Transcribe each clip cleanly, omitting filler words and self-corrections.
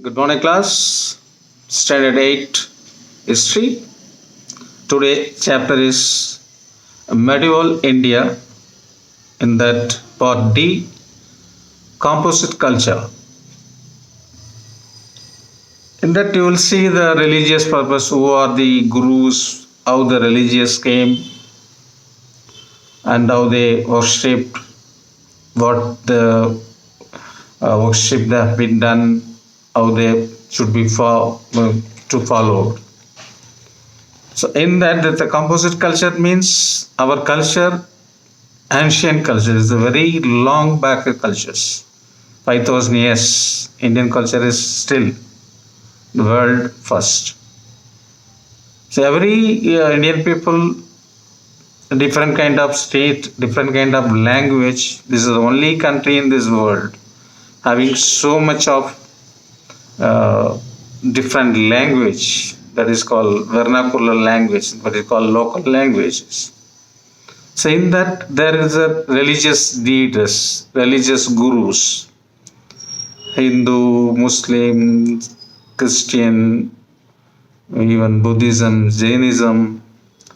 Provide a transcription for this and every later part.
Good morning, class. Standard 8 History. Today, chapter is Medieval India. In that, part D, Composite Culture. In that, you will see the religious purpose, who are the gurus, how the religious came, and how they worshipped, what the worship that have been done, how they should be to follow. So in that the composite culture means our culture, ancient culture is a very long back cultures. 5,000 years, Indian culture is still the world first. So every Indian people, different kind of state, different kind of language. This is the only country in this world having so much of different language, that is called vernacular language, what is called local languages. So in that there is a religious leaders, religious gurus, Hindu, Muslim, Christian, even Buddhism, Jainism,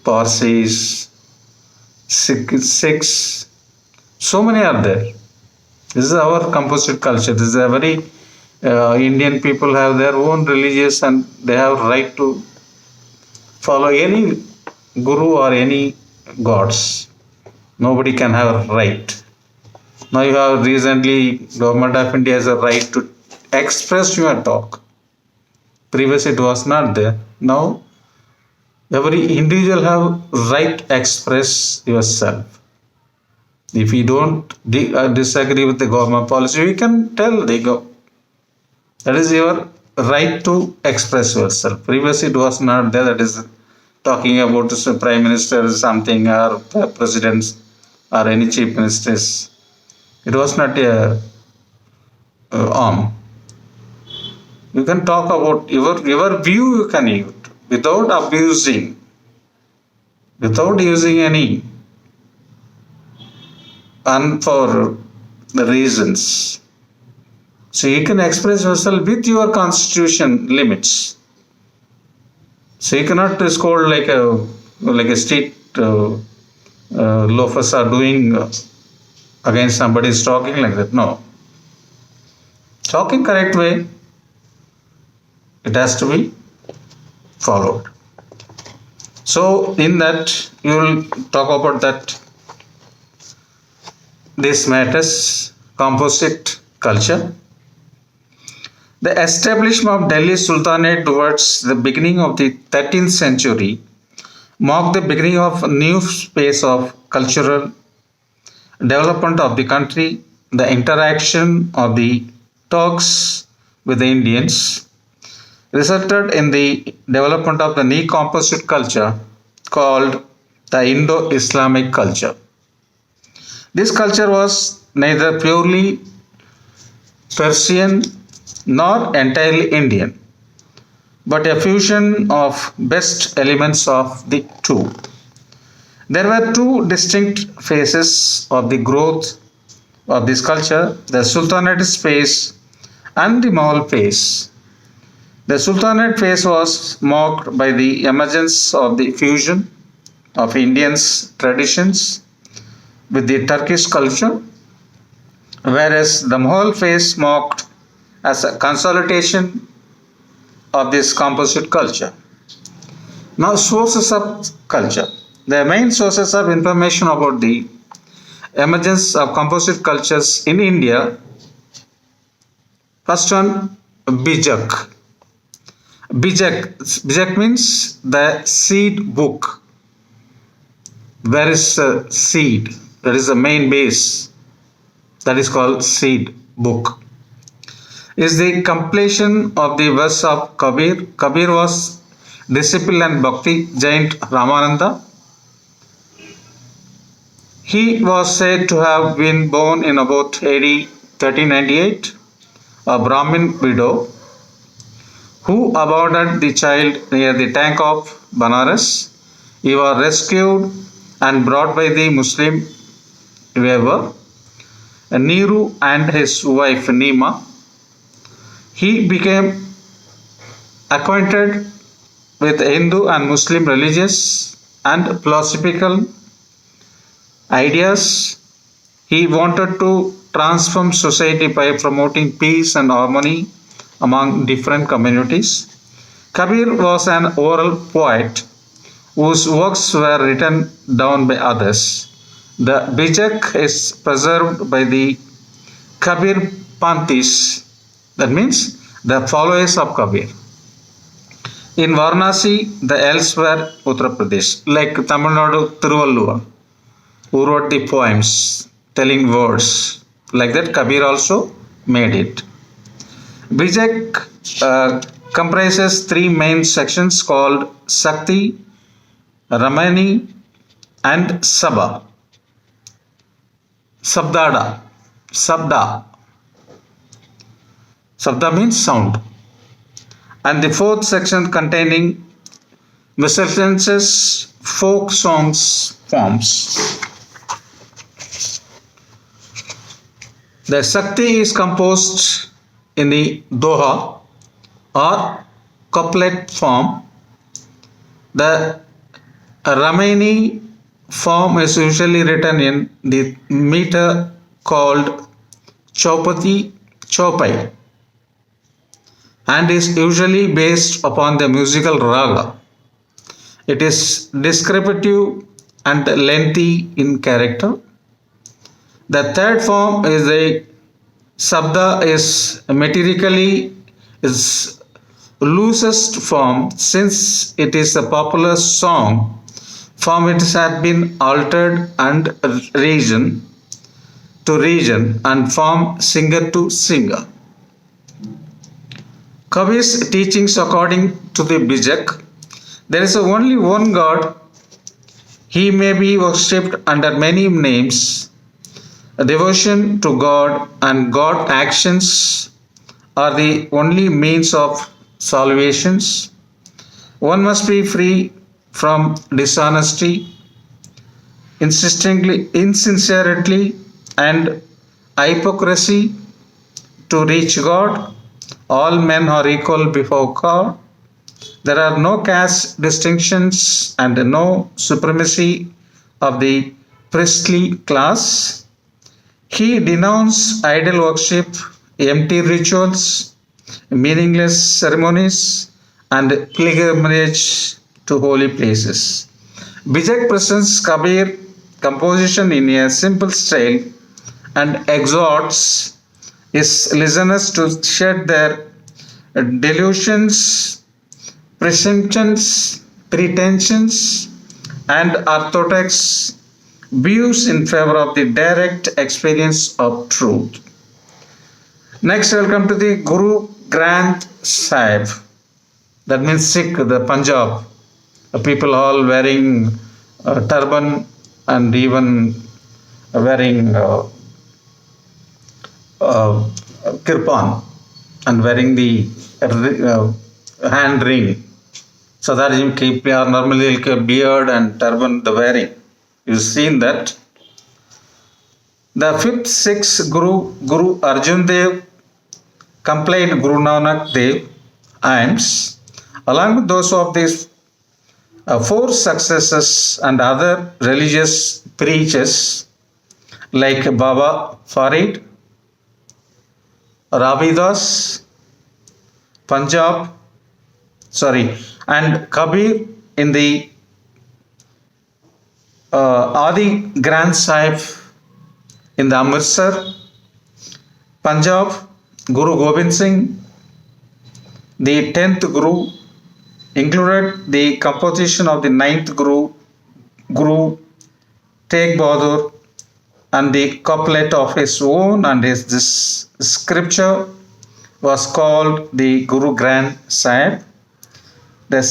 Parsis, Sikhs, so many are there. This is our composite culture. This is a very Indian people have their own religious and they have right to follow any guru or any gods. Nobody can have a right. Now you have recently government of India has a right to express your talk. Previously it was not there. Now every individual have right to express yourself. If you don't disagree with the government policy, you can tell the go. That is your right to express yourself. Previously it was not there. That is talking about the prime minister something or presidents or any chief ministers. It was not a arm. You can talk about your view. You can use without abusing, without using any for the reasons. So you can express yourself with your constitution limits. So you cannot scold like a street loafers are doing against somebody is talking like that. No. Talking correct way, it has to be followed. So in that you will talk about that this matters, composite culture. The establishment of Delhi Sultanate towards the beginning of the 13th century marked the beginning of a new phase of cultural development of the country. The interaction of the Turks with the Indians resulted in the development of the new composite culture called the Indo-Islamic culture. This culture was neither purely Persian nor entirely Indian, but a fusion of best elements of the two. There were two distinct phases of the growth of this culture, the Sultanate phase and the Mughal phase. The Sultanate phase was marked by the emergence of the fusion of Indians' traditions with the Turkish culture, whereas the Mughal phase marked as a consolidation of this composite culture. Now, sources of culture. The main sources of information about the emergence of composite cultures in India. First one, Bijak. Bijak means the seed book. Where is seed? That is the main base. That is called seed book. Is the completion of the verse of Kabir. Kabir was disciple and bhakti giant Ramananda. He was said to have been born in about AD 1398, a Brahmin widow who abandoned the child near the tank of Banaras. He was rescued and brought by the Muslim weaver Nehru and his wife Nima. He became acquainted with Hindu and Muslim religious and philosophical ideas. He wanted to transform society by promoting peace and harmony among different communities. Kabir was an oral poet whose works were written down by others. The Bijak is preserved by the Kabir Panthis, that means the followers of Kabir. In Varanasi, the elsewhere Uttar Pradesh, like Tamil Nadu Thiruvalluvar, who wrote the poems telling words. Like that, Kabir also made it. Bijak comprises three main sections called Sakti, Ramani, and Sabha. Sabda. Sabda means sound. And the fourth section containing miscellaneous folk songs forms. The Sakti is composed in the Doha or couplet form. The Ramani form is usually written in the meter called Chaupai and is usually based upon the musical raga. It is descriptive and lengthy in character. The third form is the Sabda is metrically is loosest form since it is a popular song form. It has been altered and region to region and from singer to singer. Kabir's teachings according to the Bijak, there is only one God. He may be worshipped under many names. Devotion to God and God actions are the only means of salvations. One must be free from dishonesty, insincerity, and hypocrisy to reach God. All men are equal before God. There are no caste distinctions and no supremacy of the priestly class. He denounced idol worship, empty rituals, meaningless ceremonies, and pilgrimage to holy places. Bijak presents Kabir composition in a simple style and exhorts his listeners to shed their delusions, pretensions, and orthodox views in favor of the direct experience of truth. Next, welcome to the Guru Granth Sahib. That means Sikh, the Punjab. People all wearing turban and even wearing kirpan and wearing the hand ring. Sadarji keep normally beard and turban the wearing. You've seen that. The fifth, sixth Guru Arjan Dev, compiled Guru Nanak Dev hymns, along with those of these four successors and other religious preachers like Baba Farid, Ravidas, and Kabir in the Adi Granth Sahib in the Amritsar, Punjab, Guru Gobind Singh, the 10th Guru, included the composition of the 9th Guru Tegh Bahadur, and the couplet of his own, and this scripture was called the Guru Granth Sahib. The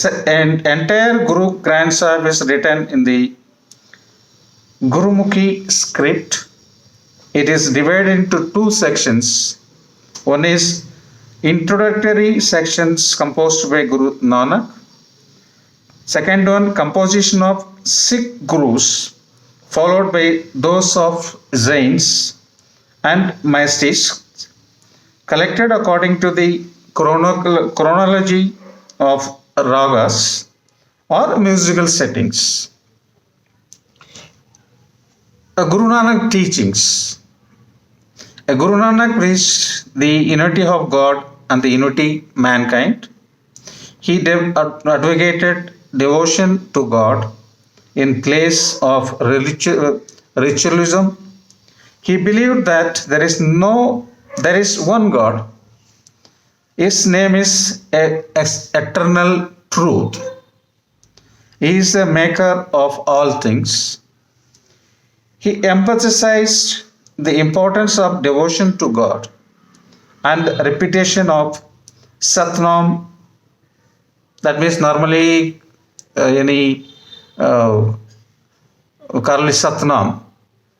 entire Guru Granth Sahib is written in the Gurumukhi script. It is divided into two sections. One is introductory sections composed by Guru Nanak. Second one, composition of Sikh Gurus, followed by those of Jains and Maistis, collected according to the chronology of ragas or musical settings. Guru Nanak teachings. Guru Nanak preached the unity of God and the unity mankind. He advocated devotion to God in place of ritualism. He believed that there is one God. His name is eternal truth. He is the maker of all things. He emphasized the importance of devotion to God and repetition of Satnam. That means normally any Karli Satnam.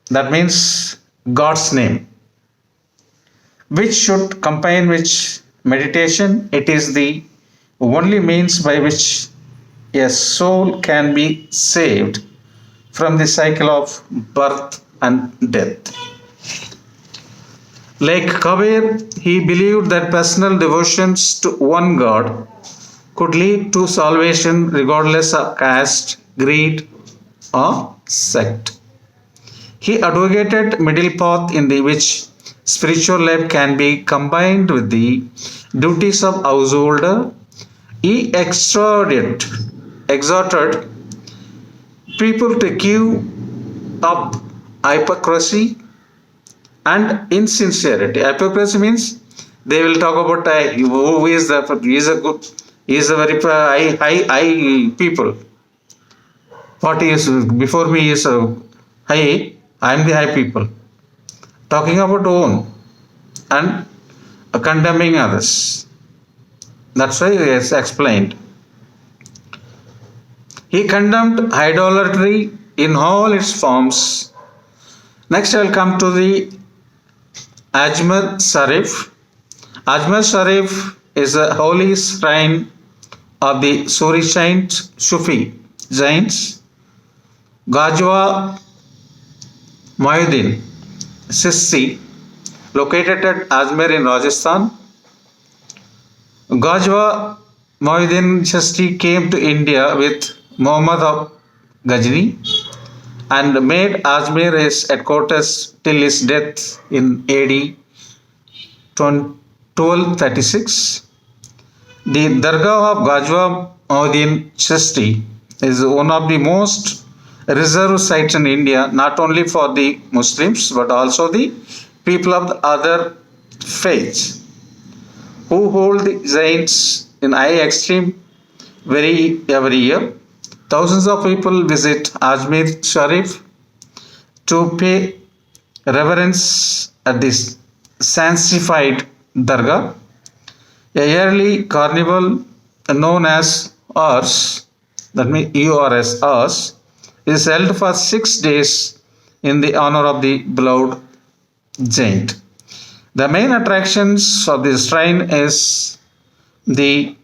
That means God's name, which should combine with meditation. It is the only means by which a soul can be saved from the cycle of birth and death. Like Kabir, he believed that personal devotions to one God could lead to salvation regardless of caste, creed, or sect. He advocated middle path in the which spiritual life can be combined with the duties of householder. He exhorted people to give up hypocrisy and insincerity. Hypocrisy means they will talk about who is the he is a very high people. What is before me is high. I am the high people. Talking about own and condemning others. That's why he has explained. He condemned idolatry in all its forms. Next, I will come to the Ajmer Sharif. Ajmer Sharif is a holy shrine of the Sufi Jains. Gajwa Mohyuddin Chisti, located at Ajmer in Rajasthan. Gajwa Mohyuddin Chisti came to India with Muhammad of Ghazni and made Ajmer his headquarters till his death in AD 1236. The Dargah of Gajwa Mohyuddin Chisti is one of the most reserved sites in India, not only for the Muslims but also the people of the other faiths who hold the Jains in high esteem every year. Thousands of people visit Ajmer Sharif to pay reverence at this sanctified Dargah. A yearly carnival known as Urs, that means EORS, Urs, is held for 6 days in the honor of the beloved Jain. The main attractions of this shrine is the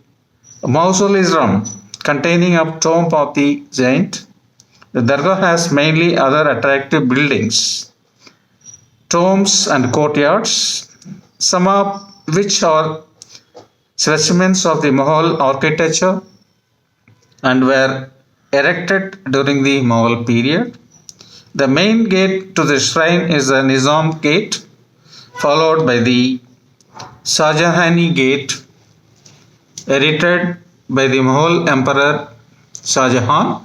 mausoleum containing a tomb of the Jain. The Dargah has mainly other attractive buildings, tombs and courtyards, some of which are specimens of the Mughal architecture and were erected during the Mughal period. The main gate to the shrine is the Nizam Gate, followed by the Shahjahani Gate, erected by the Mughal Emperor Shah Jahan.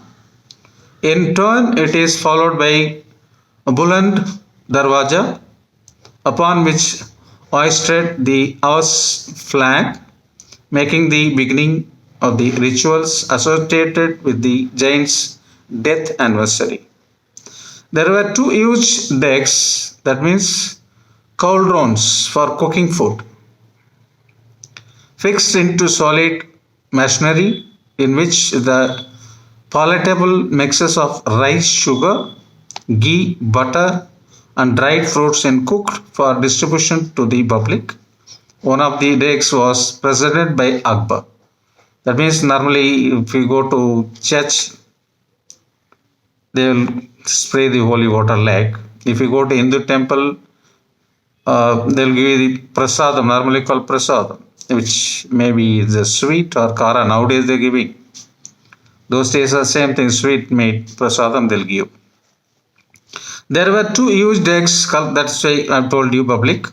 In turn, it is followed by Buland Darwaja, upon which hoisted the Urs flag, making the beginning of the rituals associated with the Jain's death anniversary. There were 2 huge decks, that means cauldrons for cooking food, fixed into solid masonry, in which the palatable mixes of rice, sugar, ghee, butter, and dried fruits and cooked for distribution to the public. One of the decks was presided by Akbar. That means normally if you go to church, they will spray the holy water lake. If you go to Hindu temple, they will give you the prasadam, normally called prasadam. which maybe is a sweet or kara. Nowadays they're giving. Those days are same thing, sweet meat, prasadam they'll give. There were two huge decks, that's why I've told you public.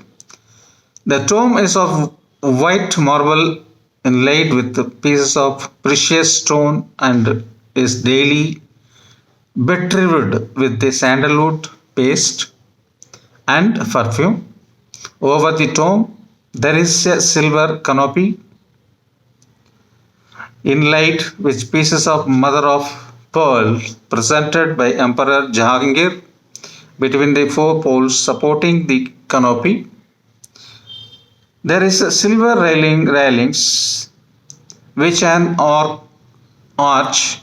The tomb is of white marble inlaid with pieces of precious stone and is daily betrived with the sandalwood paste and perfume. Over the tomb there is a silver canopy inlaid with pieces of mother of pearl presented by Emperor Jahangir between the four poles supporting the canopy. There is a silver railings which an arch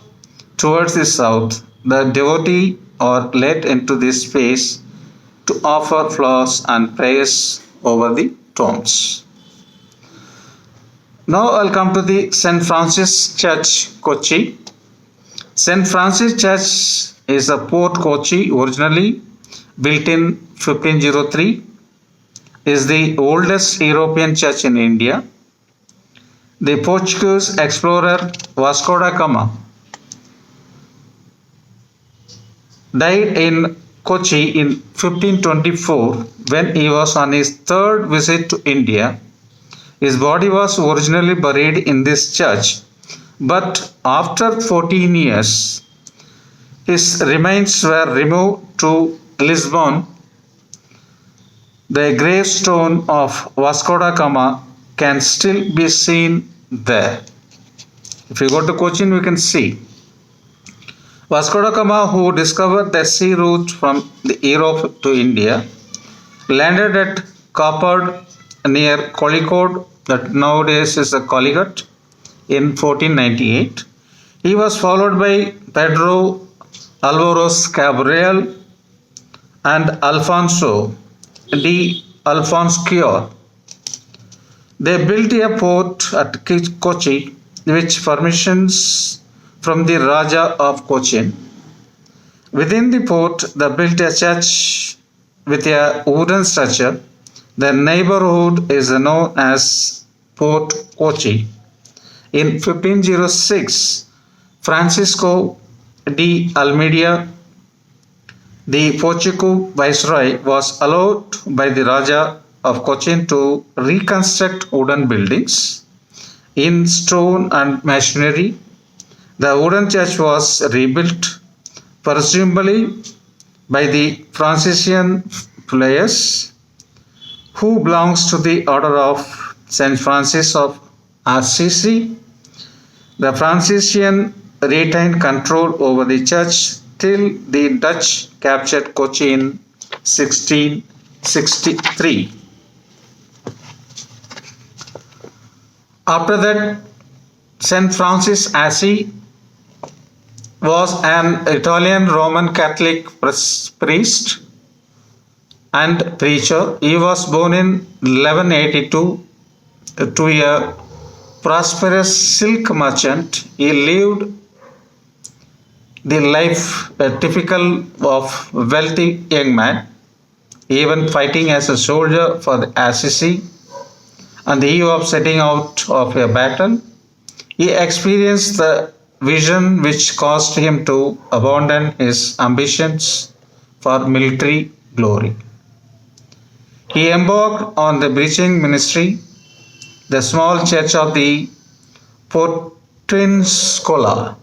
towards the south. The devotee are led into this space to offer flowers and prayers over the tombs. Now I'll come to the St. Francis Church, Kochi. St. Francis Church is a Port Kochi, originally built in 1503, is the oldest European church in India. The Portuguese explorer Vasco da Gama died in Kochi in 1524 when he was on his third visit to India. His body was originally buried in this church, but after 14 years, his remains were removed to Lisbon. The gravestone of Vasco da Gama can still be seen there. If you go to Cochin, we can see. Vasco da Gama, who discovered the sea route from Europe to India, landed at Kappad near Kozhikode, that nowadays is the Calicut, in 1498. He was followed by Pedro Alvarez Cabral and Alfonso de Alfonso. They built a port at Kochi, which permissions from the Raja of Cochin. Within the port, they built a church with a wooden structure. The neighborhood is known as Port Kochi. In 1506, Francisco de Almeida, the Portuguese viceroy, was allowed by the Raja of Cochin to reconstruct wooden buildings in stone and masonry. The wooden church was rebuilt, presumably by the Franciscan friars, who belongs to the order of Saint Francis of Assisi. The Franciscan retained control over the church till the Dutch captured Kochi in 1663. After that, Saint Francis Assisi was an Italian Roman Catholic priest and preacher. He was born in 1182 to a prosperous silk merchant. He lived the life typical of a wealthy young man, even fighting as a soldier for the Assisi. On the eve of setting out of a battle, he experienced the vision which caused him to abandon his ambitions for military glory. He embarked on the preaching ministry. The small church of the Portinscola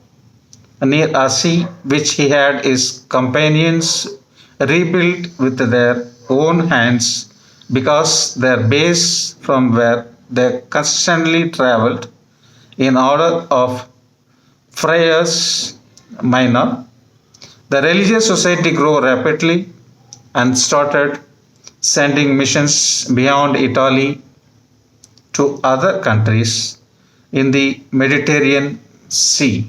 near Assisi, which he had his companions rebuilt with their own hands, because their base from where they constantly travelled in order of friars minor. The religious society grew rapidly and started sending missions beyond Italy to other countries in the Mediterranean Sea.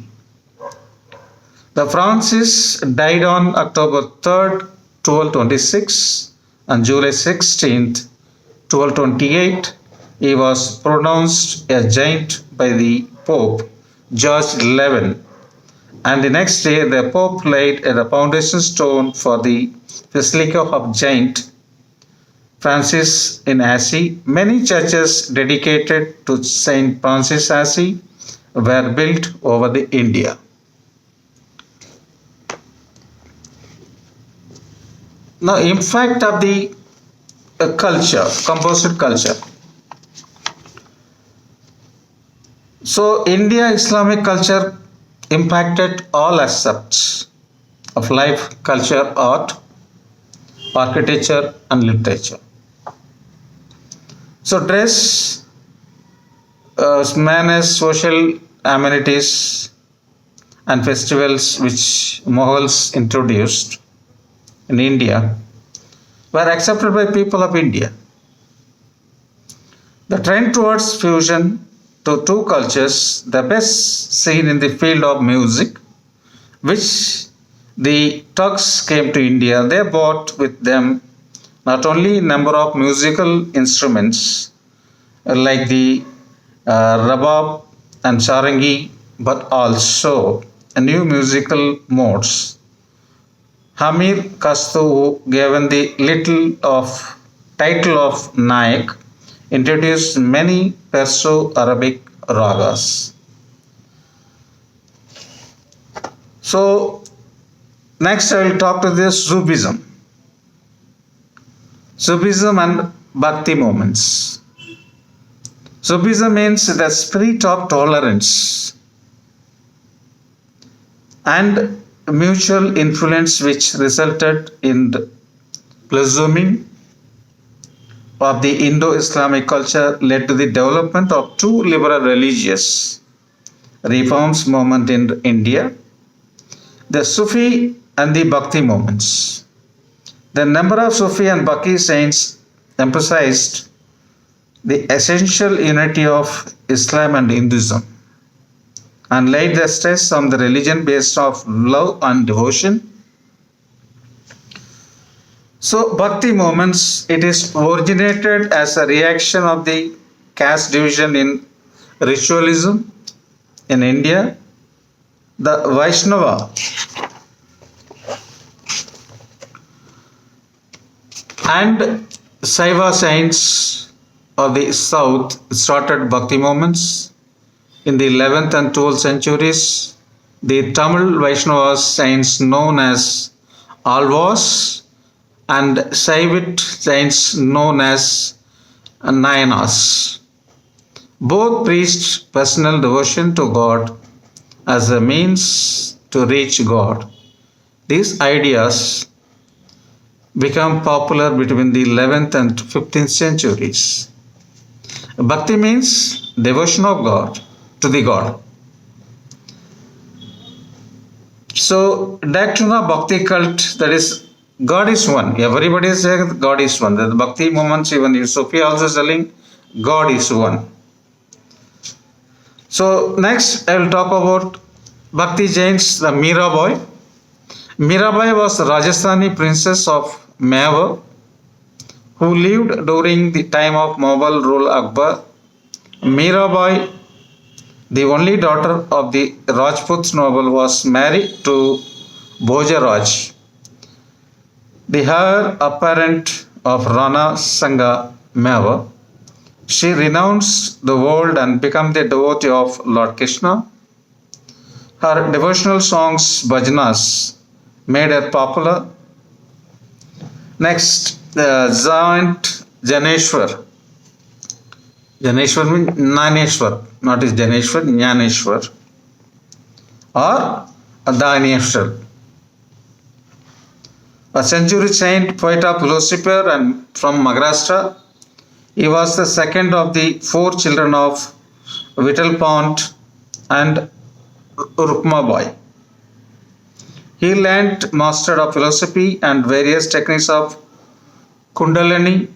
The Francis died on October 3rd, 1226, and July 16th, 1228. He was pronounced a saint by the Pope George XI, and the next day the Pope laid the foundation stone for the Basilica of Saint Francis in Assisi. Many churches dedicated to Saint Francis Assisi were built over the India. Now, impact of the culture, composite culture. So, India Islamic culture impacted all aspects of life, culture, art, architecture, and literature. So, dress, manners, social amenities, and festivals which Mughals introduced in India were accepted by people of India. The trend towards fusion to two cultures, the best seen in the field of music, which the Turks came to India. They brought with them not only number of musical instruments like the rabab and sarangi, but also new musical modes. Hamir Kastu, who given the title of Nayak, introduced many Perso-Arabic ragas. So, next I will talk to this Sufism. Sufism and Bhakti movements. Sufism means the spirit of tolerance and mutual influence which resulted in the blossoming of the Indo-Islamic culture led to the development of two liberal religious reforms movement in India, the Sufi and the Bhakti movements. The number of Sufi and Bhakti saints emphasized the essential unity of Islam and Hinduism and laid the stress on the religion based of love and devotion. So Bhakti movements, it is originated as a reaction of the caste division in ritualism in India. The Vaishnava and Saiva saints of the south started Bhakti movements. In the 11th and 12th centuries, the Tamil Vaishnava saints known as Alvas and Saivite saints known as Nayanas. Both preached personal devotion to God as a means to reach God. These ideas became popular between the 11th and 15th centuries. Bhakti means devotion of God to the God. So, Dakshina Bhakti cult, that is, God is one. Everybody is saying God is one. The Bhakti movements, even Sufi also telling God is one. So, next I will talk about Bhakti Jains, the Mirabai. Mirabai was the Rajasthani princess of Mewar who lived during the time of Mughal rule Akbar. Mirabai, the only daughter of the Rajput noble, was married to Bhojaraj, the heir apparent of Rana Sanga Mewar. She renounced the world and became the devotee of Lord Krishna. Her devotional songs, bhajanas, made her popular. Next, Giant Janeshwar. Janeshwar means Naneshwar, not is Janeshwar, Jnaneshwar or Dhaneshwar. A century saint, poet of Lucifer and from Maharashtra. He was the second of the four children of Vittal Pant and Rukmabai. He learnt mastered of philosophy and various techniques of Kundalini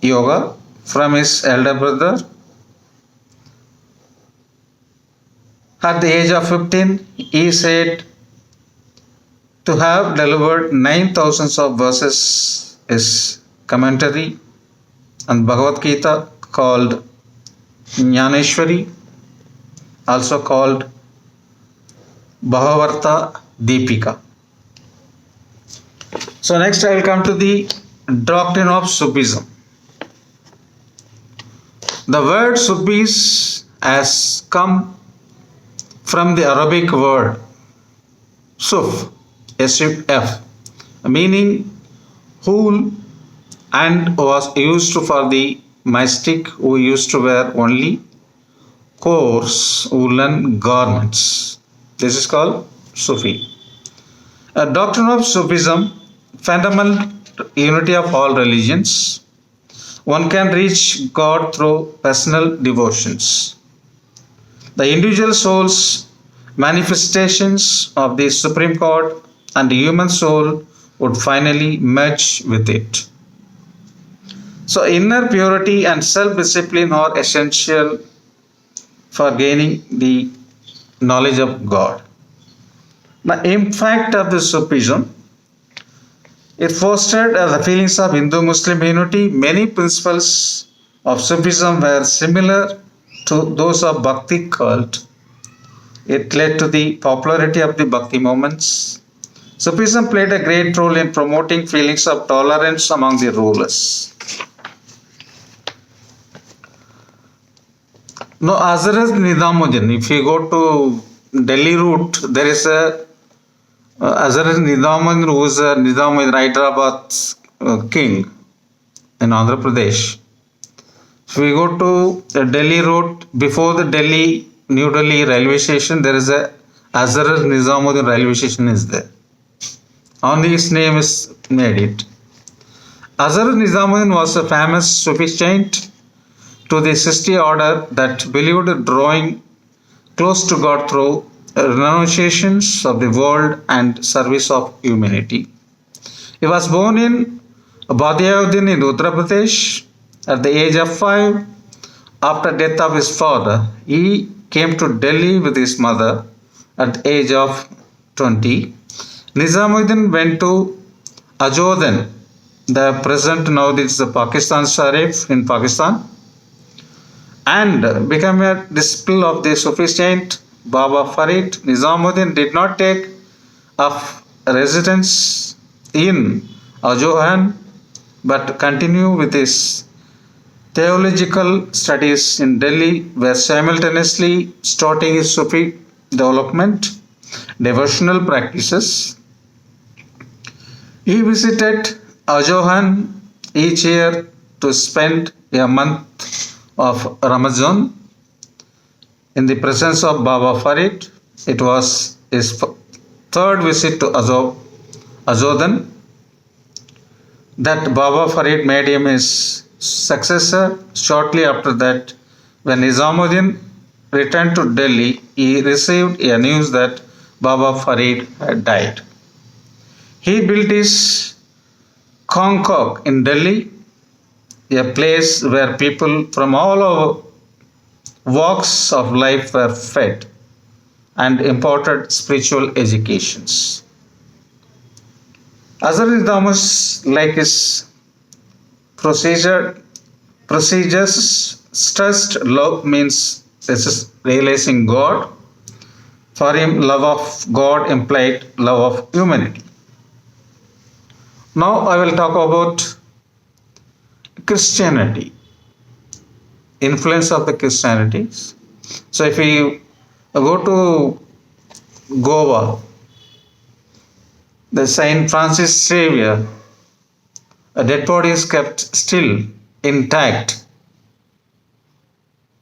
yoga from his elder brother. At the age of 15, he said to have delivered 9,000 of verses is commentary on Bhagavad Gita called Jnaneshwari, also called Bhagavarta Deepika. So next I will come to the doctrine of Sufism. The word Sufis has come from the Arabic word Suf, S-U-F, meaning wool, and was used for the mystic who used to wear only coarse woolen garments. This is called Sufi. A doctrine of Sufism, fundamental unity of all religions. One can reach God through personal devotions. The individual soul's manifestations of the Supreme God and the human soul would finally merge with it. So, inner purity and self discipline are essential for gaining the knowledge of God. The impact of the Sufism, it fostered the feelings of Hindu-Muslim unity. Many principles of Sufism were similar to those of Bhakti cult. It led to the popularity of the Bhakti movements. Sufism played a great role in promoting feelings of tolerance among the rulers. Now, Hazrat Nizamuddin, if you go to Delhi route, there is a Hazrat Nizamuddin, who is a Nizamuddin Hyderabad king in Andhra Pradesh. If we go to the Delhi route, before the New Delhi railway station, there is a Hazrat Nizamuddin railway station is there. Only his name is made it. Hazrat Nizamuddin was a famous Sufi saint to the Chishti order that believed drawing close to God through renunciations of the world and service of humanity. He was born in Badiauddin in Uttar Pradesh at the age of 5. After death of his father, he came to Delhi with his mother at the age of 20. Nizamuddin went to Ajodhan, the present now this is the Pakistan Sharif in Pakistan, and became a disciple of the Sufi saint Baba Farid. Nizamuddin did not take up residence in Ajodhan but continued with his theological studies in Delhi, where simultaneously starting his Sufi development, devotional practices. He visited Ajodhan each year to spend a month of Ramadan in the presence of Baba Farid. It was his third visit to Ajodhan that Baba Farid made him his successor. Shortly after that, when Nizamuddin returned to Delhi, he received a news that Baba Farid had died. He built his Concourse in Delhi, a place where people from all over walks of life were fed and imparted spiritual educations. Hazrat Thomas, like his procedures, stressed love means this is realizing God. For him, love of God implied love of humanity. Now I will talk about Christianity, influence of the Christianity. So if we go to Goa, the Saint Francis Xavier, a dead body is kept still intact,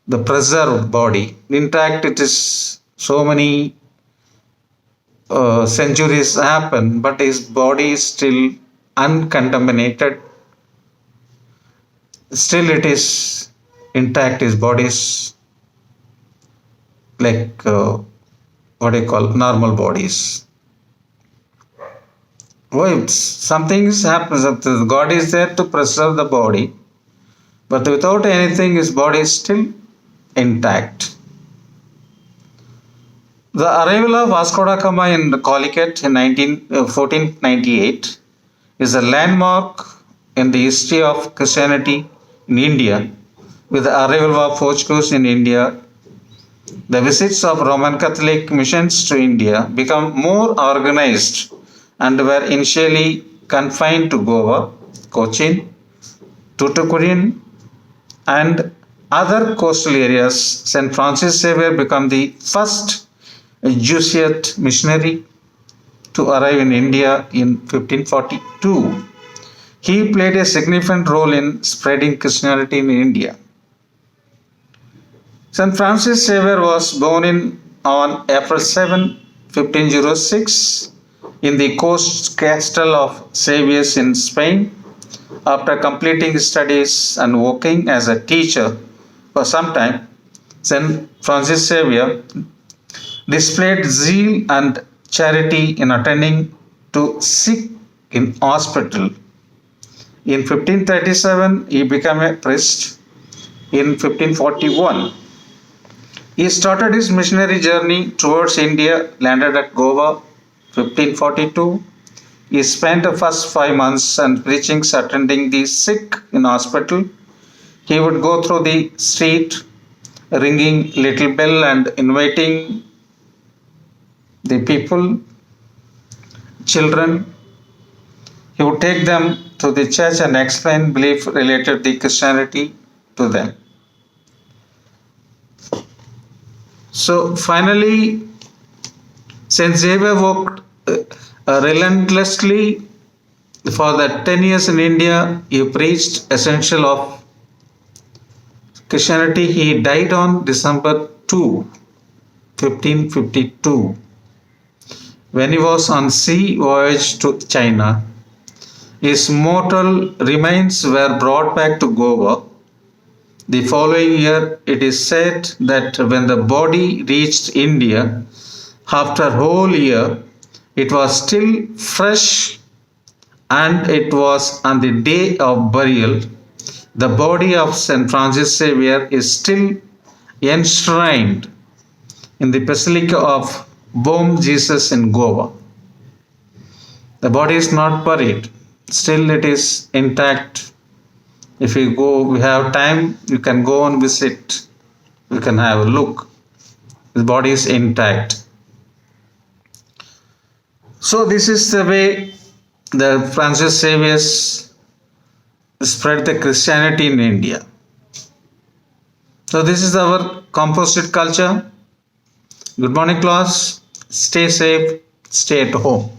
the preserved body intact. It is so many centuries happen, but his body is still uncontaminated. Still it is intact. His body is like what do you call normal bodies. Why something happens? God is there to preserve the body, but without anything, his body is still intact. The arrival of Vasco da Gama in Calicut in 1498 is a landmark in the history of Christianity in India. With the arrival of Portuguese in India, the visits of Roman Catholic missions to India became more organized and were initially confined to Goa, Cochin, Tuticorin, and other coastal areas, St. Francis Xavier became the first Jesuit missionary to arrive in India in 1542. He played a significant role in spreading Christianity in India. St. Francis Xavier was born on April 7, 1506, in the coast castle of Xavier in Spain. After completing his studies and working as a teacher for some time, St. Francis Xavier displayed zeal and charity in attending to sick in hospital. In 1537, he became a priest. In 1541, he started his missionary journey towards India, landed at Goa. 1542, he spent the first 5 months and preachings, attending the sick in hospital. He would go through the street, ringing little bell and inviting the people, children. He would take them to the church and explain belief related to Christianity to them. So finally, St. Xavier worked relentlessly for the 10 years in India. He preached essential of Christianity. He died on December 2, 1552, when he was on sea voyage to China. His mortal remains were brought back to Goa. The following year, it is said that when the body reached India, after a whole year, it was still fresh, and it was on the day of burial. The body of St. Francis Xavier is still enshrined in the Basilica of Bom Jesus in Goa. The body is not buried, still it is intact. If you go, we have time, you can go and visit, you can have a look. The body is intact. So this is the way the Francis Xavier spread the Christianity in India. So this is our composite culture. Good morning, class. Stay safe, stay at home.